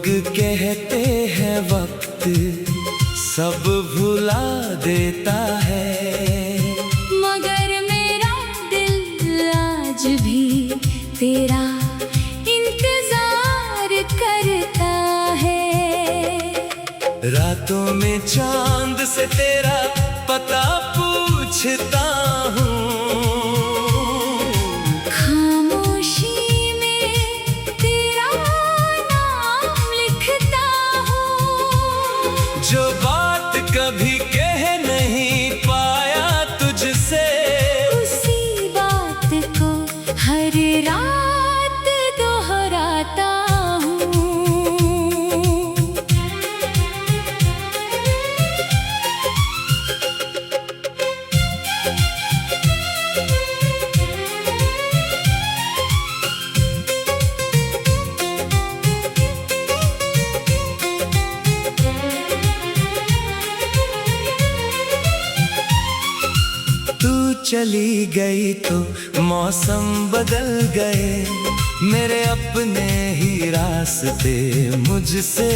कहते हैं वक्त सब भुला देता है, मगर मेरा दिल आज भी तेरा इंतजार करता है। रातों में चांद से तेरा पता पूछता हूँ, जो बात कभी कह नहीं पाया तुझसे, उसी बात को हर रात दोहराता हूँ। चली गई तो मौसम बदल गए, मेरे अपने ही रास्ते मुझसे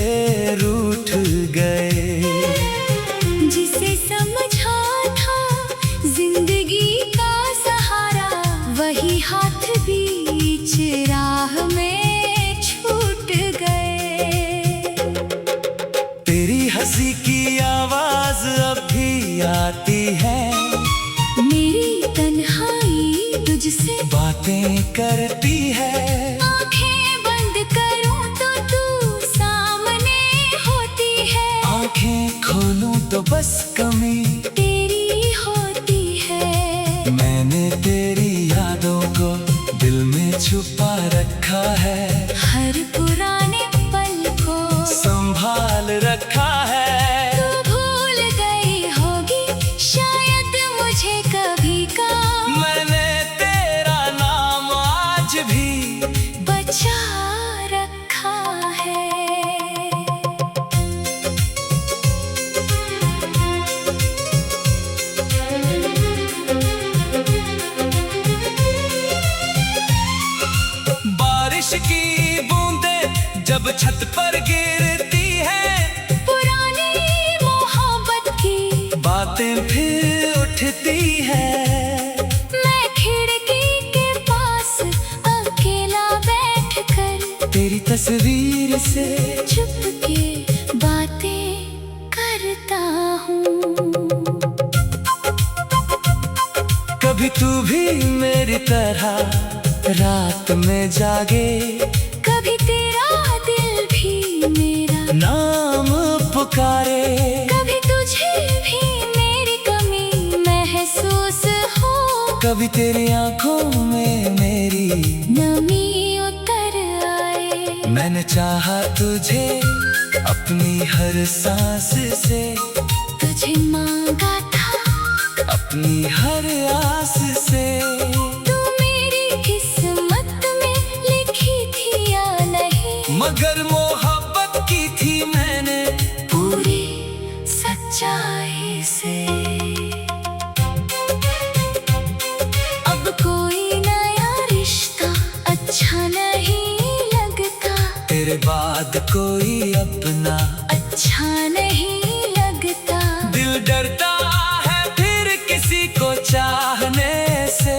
रूठ गए। जिसे समझा था जिंदगी का सहारा, वही हाथ बीच राह में छूट गए। तेरी हंसी की आवाज अब भी आती है, तुझसे बातें करती है। आंखें बंद करूं तो तू सामने होती है, आंखें खोलूं तो बस कमी तेरी होती है। मैंने तेरी यादों को दिल में छुपा रखा है, हर पुराने पल को संभाल रखा है। तू भूल गई होगी शायद मुझे कभी का, भी बचा रखा है। बारिश की बूंदें जब छत पर गिरती है, पुरानी मोहब्बत की बातें फिर उठती है। तेरी तस्वीर से चुपके बातें करता हूँ। कभी तू भी मेरी तरह रात में जागे, कभी तेरा दिल भी मेरा नाम पुकारे, कभी तुझे भी मेरी कमी महसूस हो, कभी तेरी आंखों में मेरी नमी। मैंने चाहा तुझे अपनी हर सांस से, तुझे मांगा था अपनी हर आस से। तू मेरी किस्मत में लिखी थी या नहीं, मगर मोहब्बत की थी मैंने पूरी सच्चाई से। अब कोई नया रिश्ता अच्छा नहीं, तेरे बाद कोई अपना अच्छा नहीं लगता। दिल डरता है फिर किसी को चाहने से,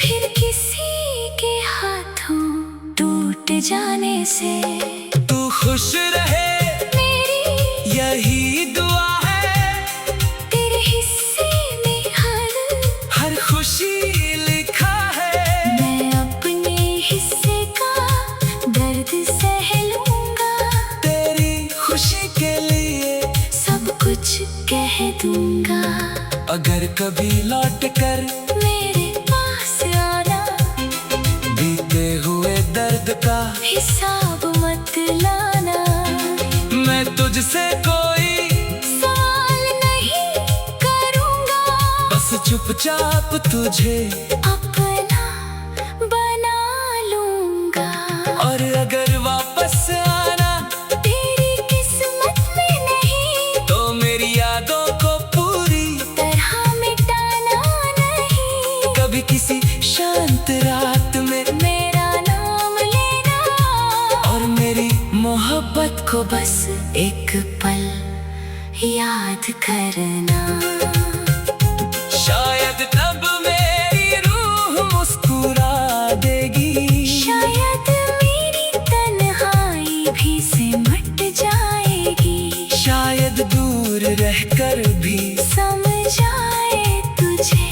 फिर किसी के हाथों टूट जाने से। तू खुश रहे मेरी यही दुआ है, तेरे हिस्से में हर खुशी लिखा है। मैं अपने हिस्से का दर्द सह लूंगा, तेरी खुशी के लिए सब कुछ कह दूंगा। अगर कभी लौट कर मेरे पास आना, बीते हुए दर्द का हिसाब मत लाना। मैं तुझसे कोई सवाल नहीं करूंगा, बस चुपचाप तुझे अपना बना लूंगा। और अगर वापस आना तेरी किस्मत में नहीं, तो मेरी यादों को पूरी तरह मिटाना नहीं। कभी किसी शांत रात में मेरा नाम लेना, और मेरी मोहब्बत बस एक पल याद करना। शायद तब मेरी रूह मुस्कुरा देगी, शायद मेरी तन्हाई भी सिमट जाएगी। शायद दूर रहकर भी समझ आए तुझे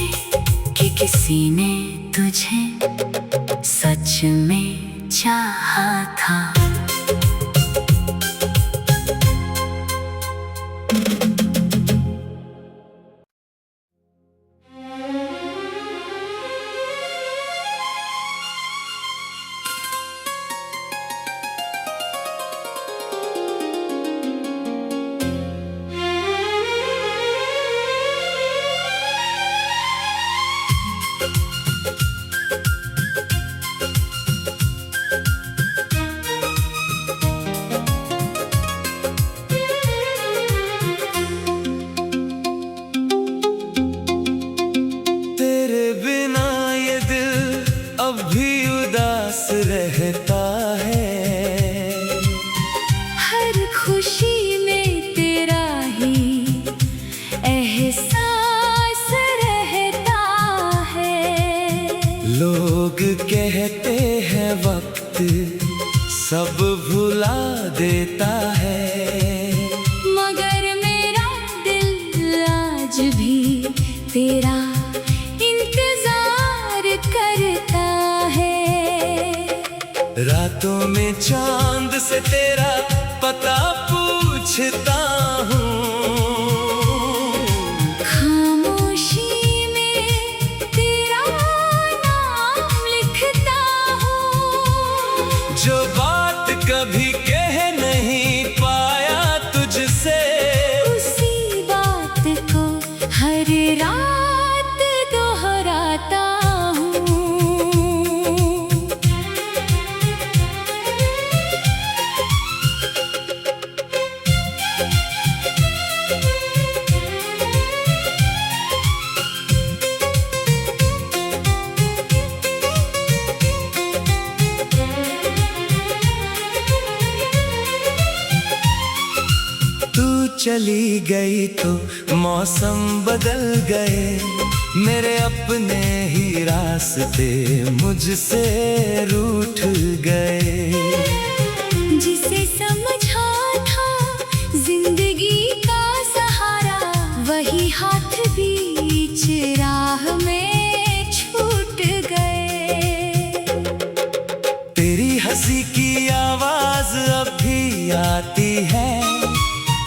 कि किसी ने तुझे सच में चाहा था। रहता है हर खुशी में तेरा ही एहसास रहता है। लोग कहते हैं वक्त सब भुला देता है, मगर मेरा दिल आज भी तेरा इंतजार करता है। रातों में चांद से तेरा पता पूछता हूँ, खामोशी में तेरा नाम लिखता हूँ। जो बात कभी कह नहीं पाया तुझसे, उसी बात को हर रात दोहराता हूँ। चली गई तो मौसम बदल गए, मेरे अपने ही रास्ते मुझसे रूठ गए। जिसे समझा था जिंदगी का सहारा, वही हाथ बीच राह में छूट गए। तेरी हंसी की आवाज अब भी आती है,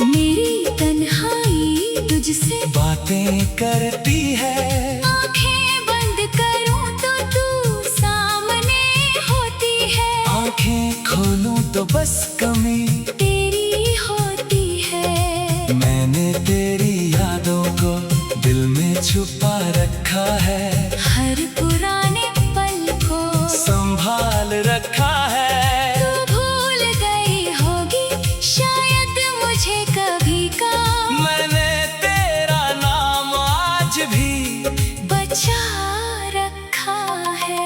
मेरी तन्हाई तुझसे बातें करती है। आंखें बंद करूं तो तू सामने होती है, आंखें खोलूं तो बस कमी तेरी होती है। मैंने तेरी यादों को दिल में छुपा रखा है, हर पुराने पल को संभाल रखा है। तू भूल गई होगी शायद मुझे कभी का, मैंने तेरा नाम आज भी बचा रखा है।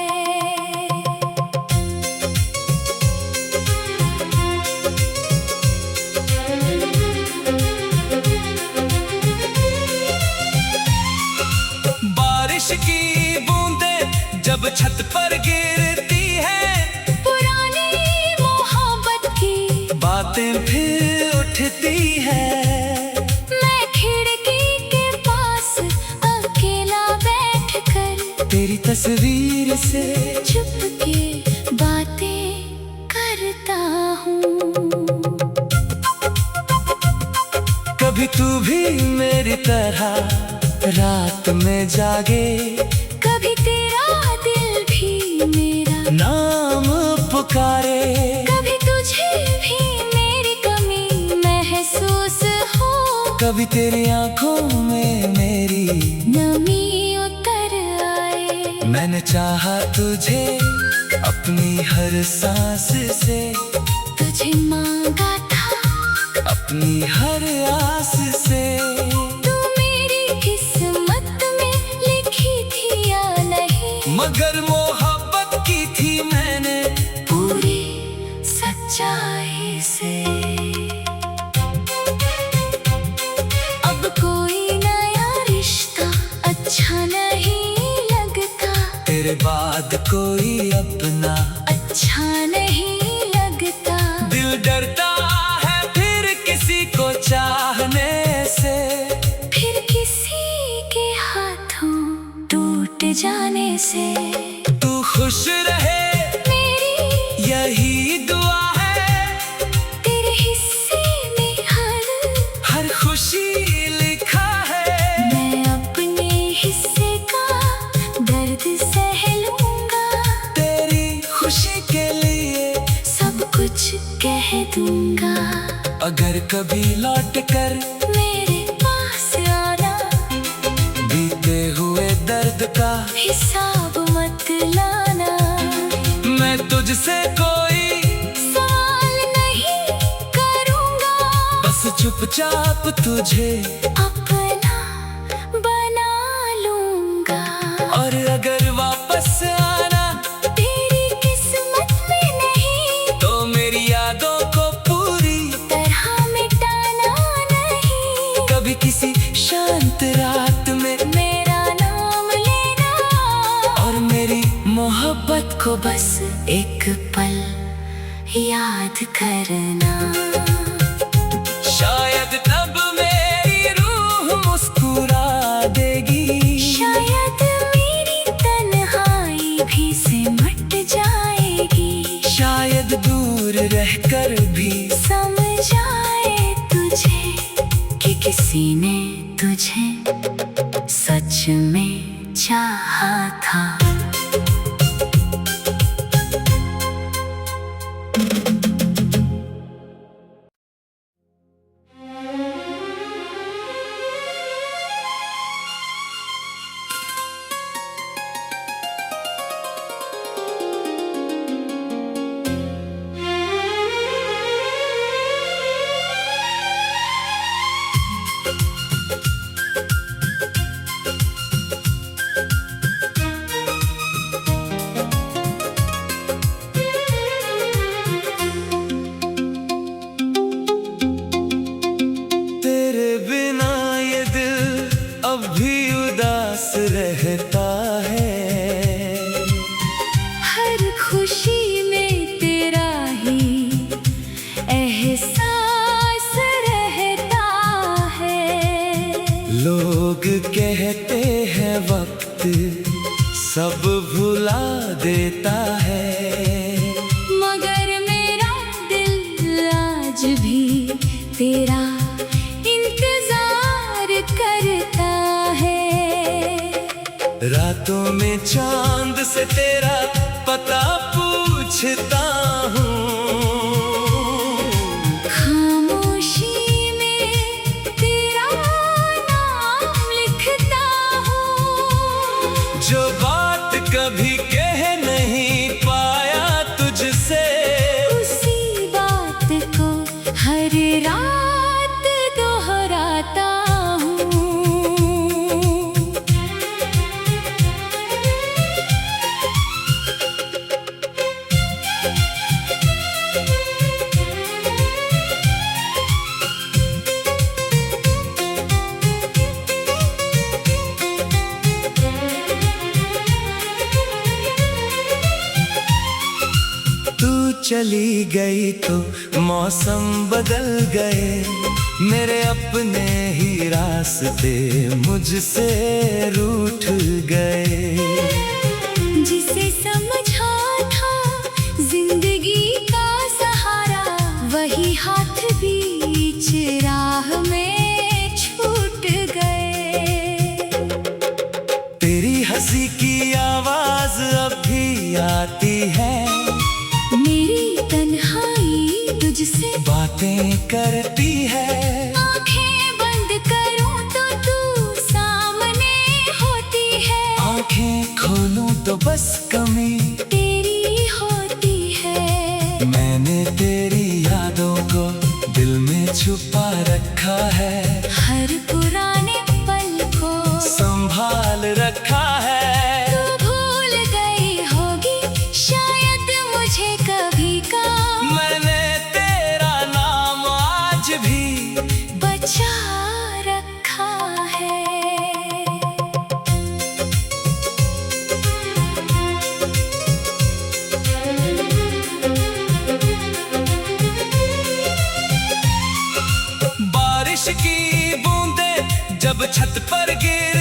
बारिश की बूंदें जब छत पर गिरती है, पुरानी मोहब्बत की बातें फिर उठती है। मैं खिड़की के पास अकेला बैठकर तेरी तस्वीर से चुपके बातें करता हूँ। कभी तू भी मेरी तरह रात में जागे, कभी तेरा दिल भी मेरा नाम पुकारे, कभी तुझे भी मेरी कमी महसूस हो, कभी तेरी आंखों में मेरी नमी उतर आए। मैंने चाहा तुझे अपनी हर सांस से, तुझे मांगा था अपनी हर आस से। तू मेरी किस्मत में लिखी थी या नहीं, मगर मोहब्बत की थी मैंने पूरी सच्चाई से। साथ कोई अपना अच्छा नहीं लगता। दिल डरता है फिर किसी को चाहने से, फिर किसी के हाथों टूट जाने से। तू खुश रहे मेरी यही दुआ है, तेरे हिस्से में हर खुशी लिखा है। मैं अपने हिस्से का दर्द सह लूंगा, तेरी खुशी के लिए सब कुछ कह दूंगा। अगर कभी लौट कर मेरे पास आना, बीते हुए दर्द का हिसाब मत लाना। मैं तुझसे कोई सवाल नहीं करूंगा, बस चुपचाप तुझे अपना बना लूंगा। और अगर वापस आना तेरी किस्मत में नहीं, तो मेरी यादों को पूरी तरह मिटाना नहीं। कभी किसी शांत रात में मेरा नाम लेना, और मेरी मोहब्बत को बस एक पल याद करना। शायद तब मेरी रूह मुस्कुरा देगी, शायद मेरी तन्हाई भी सिमट जाएगी। शायद दूर रहकर भी समझ आए तुझे कि किसी ने तुझे सच में चाहा था। तेरे बिना ये दिल अब भी उदास रहता है। हर खुशी में तेरा ही एहसास रहता है। लोग कहते हैं वक्त सब भुला देता है, मगर मेरा दिल आज भी तेरा इंतजार करता है। रातों में चांद से तेरा पता पूछता हूँ, खामोशी में तेरा नाम लिखता हूँ। जो बात कभी कह नहीं पाया तुझसे, उसी बात को हर रात दोहराता हूँ। तू चली गई तो मौसम बदल गए, मेरे अपने ही रास्ते मुझसे रूठ गए। जिसे समझा था जिंदगी का सहारा, वही हाथ बीच राह में छूट गए। तेरी हंसी की आवाज अब भी आती है, मेरी तन्हाई तुझसे बातें करती है। आंखें बंद करूं तो तू सामने होती है, आंखें खोलूं तो बस कमी तेरी होती है। मैंने तेरी यादों को दिल में छुपा रखा है, हर पुराने पल को संभाल रखा है। तू भूल गई होगी शायद मुझे कभी का, मैंने तेरा नाम आज भी बचा रखा है। बारिश की बूंदें जब छत पर गिर